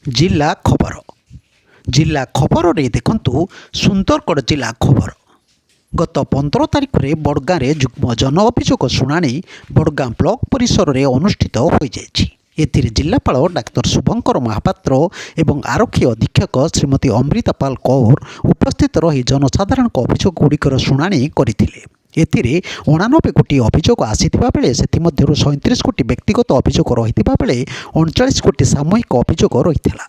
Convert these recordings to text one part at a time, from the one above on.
जिला खबर जिला खबर रे देखंतु सुंदरगढ़ जिला खबर गत 15 तारिख में बड़गाँ में जुग्म जन अभियोग शुणाणी बड़गाँ ब्लॉक परिसर में अनुष्ठित हो जाएगी। एथिरे जिलापाल डाक्तर शुभंकर महापात्र एवं आरक्षी अधीक्षक श्रीमती अमृता पाल कौर उपस्थित रही जनसाधारण अभियोग गुड़िकर शुणाणी करथिले। एथिरे 89 कोटी अभियोग आसीथिबा बेले सेथिमध्यरु 37 कोटी व्यक्तिगत अभियोग रहिथिबा बेले 39 कोटी सामूहिक अभियोग रहिथिला।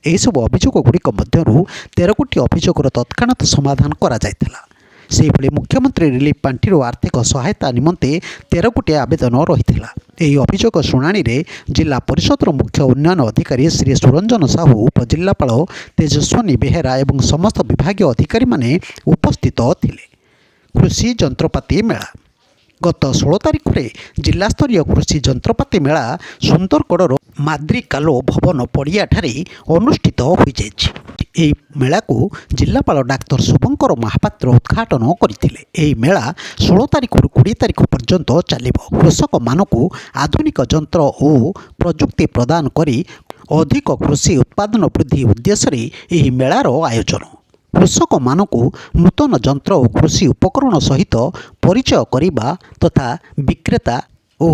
एही सब अभियोग गुड़िक मध्यरु 13 कोटी अभियोगर तत्क्षणात समाधान करा जायथिला। सेहिभଳି मुख्यमंत्री रिलीफ पांठि आर्थिक सहायता निमंते 13 कोटी आवेदन रही। ଏହି ଅଭିଯୋଗ ଶୁଣାଣିରେ ଜିଲ୍ଲା ପରିଷଦର ମୁଖ୍ୟ ଉନ୍ନୟନ ଅଧିକାରୀ ଶ୍ରୀ ସୁରଞ୍ଜନ ସାହୁ, ଉପଜିଲ୍ଲାପାଳ ତେଜସ୍ୱନୀ ବେହେରା ଏବଂ ସମସ୍ତ ବିଭାଗୀୟ ଅଧିକାରୀମାନେ ଉପସ୍ଥିତ ଥିଲେ। କୃଷି ଯନ୍ତ୍ରପାତି ମେଳା ଗତ 16 ତାରିଖରେ ଜିଲ୍ଲାସ୍ତରୀୟ କୃଷି ଯନ୍ତ୍ରପାତି ମେଳା ସୁନ୍ଦରଗଡ଼ର ମାଦ୍ରିକାଲୋ ଭବନ ପଡ଼ିଆଠାରେ ଅନୁଷ୍ଠିତ ହୋଇଯାଇଛି। ଏହି ମେଳାକୁ ଜିଲ୍ଲାପାଳ ଡାକ୍ତର ଶୁଭଙ୍କର ମହାପାତ୍ର ଉଦ୍ଘାଟନ କରିଥିଲେ। ଏହି ମେଳା 16 ତାରିଖରୁ 20 ତାରିଖ ପର୍ଯ୍ୟନ୍ତ ଚାଲିବ। କୃଷକମାନଙ୍କୁ ଆଧୁନିକ ଯନ୍ତ୍ର ଓ ପ୍ରଯୁକ୍ତି ପ୍ରଦାନ କରି ଅଧିକ କୃଷି ଉତ୍ପାଦନ ବୃଦ୍ଧି ଉଦ୍ଦେଶ୍ୟରେ ଏହି ମେଳାର ଆୟୋଜନ। କୃଷକମାନଙ୍କୁ ନୂତନ ଯନ୍ତ୍ର ଓ କୃଷି ଉପକରଣ ସହିତ ପରିଚୟ କରିବା ତଥା ବିକ୍ରେତା ଓ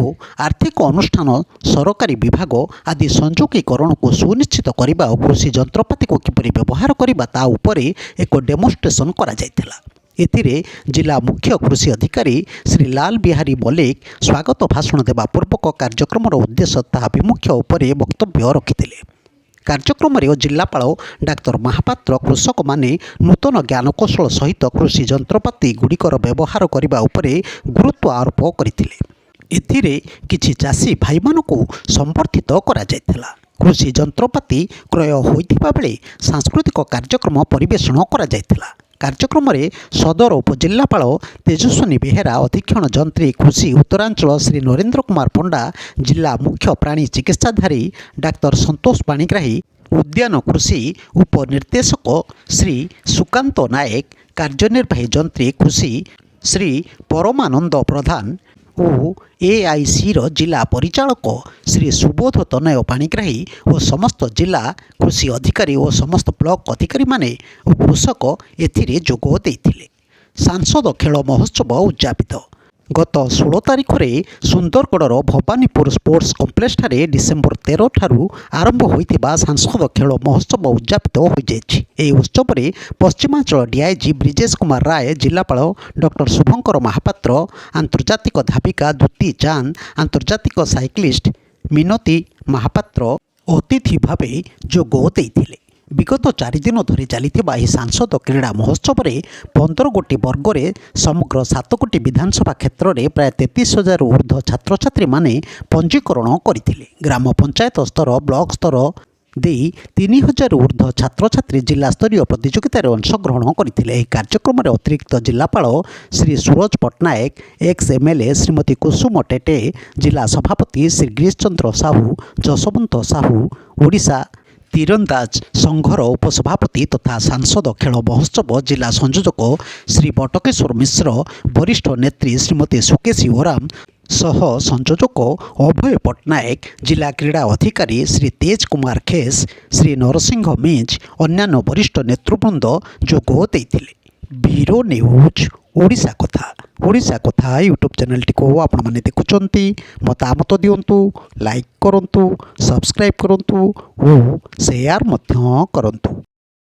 ଆର୍ଥିକ ଅନୁଷ୍ଠାନ, ସରକାରୀ ବିଭାଗ ଆଦି ସଂଯୋଗୀକରଣକୁ ସୁନିଶ୍ଚିତ କରିବା ଓ କୃଷି ଯନ୍ତ୍ରପାତିକୁ କିପରି ବ୍ୟବହାର କରିବା ତା ଉପରେ ଏକ ଡେମୋନ୍ଷ୍ଟ୍ରେସନ କରାଯାଇଥିଲା। ଏଥିରେ ଜିଲ୍ଲା ମୁଖ୍ୟ କୃଷି ଅଧିକାରୀ ଶ୍ରୀ ଲାଲ ବିହାରୀ ମଲ୍ଲିକ ସ୍ୱାଗତ ଭାଷଣ ଦେବା ପୂର୍ବକ କାର୍ଯ୍ୟକ୍ରମର ଉଦ୍ଦେଶ୍ୟ ତଥା ଆଭିମୁଖ୍ୟ ଉପରେ ବକ୍ତବ୍ୟ ରଖିଥିଲେ। କାର୍ଯ୍ୟକ୍ରମରେ ଜିଲ୍ଲାପାଳ ଡାକ୍ତର ମହାପାତ୍ର କୃଷକମାନେ ନୂତନ ଜ୍ଞାନକୌଶଳ ସହିତ କୃଷି ଯନ୍ତ୍ରପାତି ଗୁଡ଼ିକର ବ୍ୟବହାର କରିବା ଉପରେ ଗୁରୁତ୍ୱ ଆରୋପ କରିଥିଲେ। ଏଥିରେ କିଛି ଚାଷୀ ଭାଇମାନଙ୍କୁ ସମ୍ବର୍ଦ୍ଧିତ କରାଯାଇଥିଲା। କୃଷି ଯନ୍ତ୍ରପାତି କ୍ରୟ ହୋଇଥିବା ବେଳେ ସାଂସ୍କୃତିକ କାର୍ଯ୍ୟକ୍ରମ ପରିବେଷଣ କରାଯାଇଥିଲା। କାର୍ଯ୍ୟକ୍ରମରେ ସଦର ଉପଜିଲ୍ଲାପାଳ ତେଜସ୍ୱନୀ ବେହେରା, ଅଧୀକ୍ଷଣ ଯନ୍ତ୍ରୀ କୃଷି ଉତ୍ତରାଞ୍ଚଳ ଶ୍ରୀ ନରେନ୍ଦ୍ର କୁମାର ପଣ୍ଡା, ଜିଲ୍ଲା ମୁଖ୍ୟ ପ୍ରାଣୀ ଚିକିତ୍ସାଧାରୀ ଡାକ୍ତର ସନ୍ତୋଷ ପାଣିଗ୍ରାହୀ, ଉଦ୍ୟାନ କୃଷି ଉପନିର୍ଦ୍ଦେଶକ ଶ୍ରୀ ସୁକାନ୍ତ ନାୟକ, କାର୍ଯ୍ୟନିର୍ବାହୀ ଯନ୍ତ୍ରୀ କୃଷି ଶ୍ରୀ ପରମାନନ୍ଦ ପ୍ରଧାନ ଓ ଏଆଇସିର ଜିଲ୍ଲା ପରିଚାଳକ ଶ୍ରୀ ସୁବୋଧ ତନୟ ପାଣିଗ୍ରାହୀ ଓ ସମସ୍ତ ଜିଲ୍ଲା କୃଷି ଅଧିକାରୀ ଓ ସମସ୍ତ ବ୍ଲକ ଅଧିକାରୀମାନେ ଓ କୃଷକ ଏଥିରେ ଯୋଗ ଦେଇଥିଲେ। ସାଂସଦ ଖେଳ ମହୋତ୍ସବ ଉଦ୍ଯାପିତ ଗତ 16 ତାରିଖରେ ସୁନ୍ଦରଗଡ଼ର ଭବାନୀପୁର ସ୍ପୋର୍ଟସ କମ୍ପ୍ଲେକ୍ସଠାରେ ଡିସେମ୍ବର 13 ଠାରୁ ଆରମ୍ଭ ହୋଇଥିବା ସାଂସଦ ଖେଳ ମହୋତ୍ସବ ଉଦ୍ଯାପିତ ହୋଇଯାଇଛି। ଏହି ଉତ୍ସବରେ ପଶ୍ଚିମାଞ୍ଚଳ ଡିଆଇଜି ବ୍ରିଜେଶ କୁମାର ରାୟ, ଜିଲ୍ଲାପାଳ ଡକ୍ଟର ଶୁଭଙ୍କର ମହାପାତ୍ର, ଆନ୍ତର୍ଜାତିକ ଧାବିକା ଦ୍ୟୁତି ଚାନ୍ଦ, ଆନ୍ତର୍ଜାତିକ ସାଇକ୍ଲିଷ୍ଟ ମିନତୀ ମହାପାତ୍ର ଅତିଥି ଭାବେ ଯୋଗ ଦେଇଥିଲେ। ବିଗତ 4 ଦିନ ଧରି ଚାଲିଥିବା ଏହି ସାଂସଦ କ୍ରୀଡ଼ା ମହୋତ୍ସବରେ 15 ଗୋଟି ବର୍ଗରେ ସମଗ୍ର 7 କୋଟି ବିଧାନସଭା କ୍ଷେତ୍ରରେ ପ୍ରାୟ 33,000ରୁ ଉର୍ଦ୍ଧ୍ୱ ଛାତ୍ରଛାତ୍ରୀମାନେ ପଞ୍ଜୀକରଣ କରିଥିଲେ। ଗ୍ରାମ ପଞ୍ଚାୟତ ସ୍ତର, ବ୍ଲକ ସ୍ତର ଦେଇ 3,000ରୁ ଉର୍ଦ୍ଧ୍ୱ ଛାତ୍ରଛାତ୍ରୀ ଜିଲ୍ଲାସ୍ତରୀୟ ପ୍ରତିଯୋଗିତାରେ ଅଂଶଗ୍ରହଣ କରିଥିଲେ। ଏହି କାର୍ଯ୍ୟକ୍ରମରେ ଅତିରିକ୍ତ ଜିଲ୍ଲାପାଳ ଶ୍ରୀ ସୁରଜ ପଟ୍ଟନାୟକ, ଏକ୍ସ ଏମ୍ଏଲ୍ଏ ଶ୍ରୀମତୀ କୁସୁମ ଟେଟେ, ଜିଲ୍ଲା ସଭାପତି ଶ୍ରୀ ଗିରୀଶ ଚନ୍ଦ୍ର ସାହୁ, ଯଶବନ୍ତ ସାହୁ, ଓଡ଼ିଶା ତୀରନ୍ଦାଜ ସଂଘର ଉପସଭାପତି ତଥା ସାଂସଦ ଖେଳ ମହୋତ୍ସବ ଜିଲ୍ଲା ସଂଯୋଜକ ଶ୍ରୀ ବଟକେଶ୍ୱର ମିଶ୍ର, ବରିଷ୍ଠ ନେତ୍ରୀ ଶ୍ରୀମତୀ ସୁକେଶୀ ଓରାମ, ସହ ସଂଯୋଜକ ଅଭୟ ପଟ୍ଟନାୟକ, ଜିଲ୍ଲା କ୍ରୀଡ଼ା ଅଧିକାରୀ ଶ୍ରୀ ତେଜ କୁମାର ଖେସ, ଶ୍ରୀ ନରସିଂହ ମିଞ୍ଜ, ଅନ୍ୟାନ୍ୟ ବରିଷ୍ଠ ନେତୃବୃନ୍ଦ ଯୋଗ ଦେଇଥିଲେ। ବ୍ୟୁରୋ ନ୍ୟୁଜ ଓଡ଼ିଶା କଥା ୟୁଟ୍ୟୁବ୍ ଚ୍ୟାନେଲଟିକୁ ଆପଣମାନେ ଦେଖୁଛନ୍ତି। ମତାମତ ଦିଅନ୍ତୁ, ଲାଇକ୍ କରନ୍ତୁ, ସବସ୍କ୍ରାଇବ୍ କରନ୍ତୁ ଓ ସେୟାର ମଧ୍ୟ କରନ୍ତୁ।